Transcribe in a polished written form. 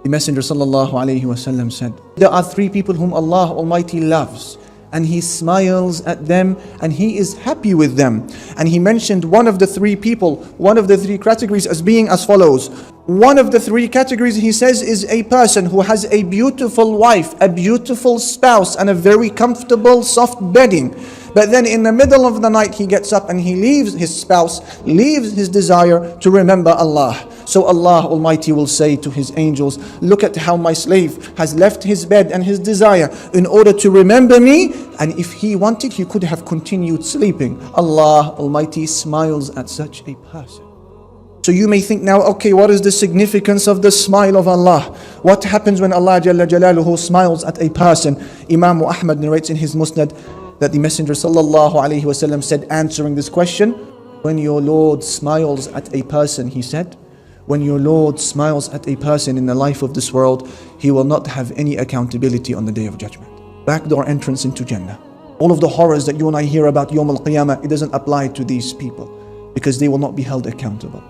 The Messenger sallallahu alayhi wasallam said, there are three people whom Allah Almighty loves, and He smiles at them and He is happy with them. And He mentioned one of the three people, one of the three categories as being as follows. One of the three categories, He says, is a person who has a beautiful wife, a beautiful spouse, and a very comfortable soft bedding. But then in the middle of the night he gets up and he leaves his spouse, leaves his desire to remember Allah. So Allah Almighty will say to His angels, look at how my slave has left his bed and his desire in order to remember me. And if he wanted, he could have continued sleeping. Allah Almighty smiles at such a person. So you may think now, okay, what is the significance of the smile of Allah? What happens when Allah Jalla Jalaluhu smiles at a person? Imam Ahmad narrates in his Musnad that the Messenger sallallahu alaihi wasallam said, answering this question, when your Lord smiles at a person, he said, when your Lord smiles at a person in the life of this world, He will not have any accountability on the Day of Judgment. Backdoor entrance into Jannah. All of the horrors that you and I hear about Yawm al-Qiyamah, it doesn't apply to these people because they will not be held accountable.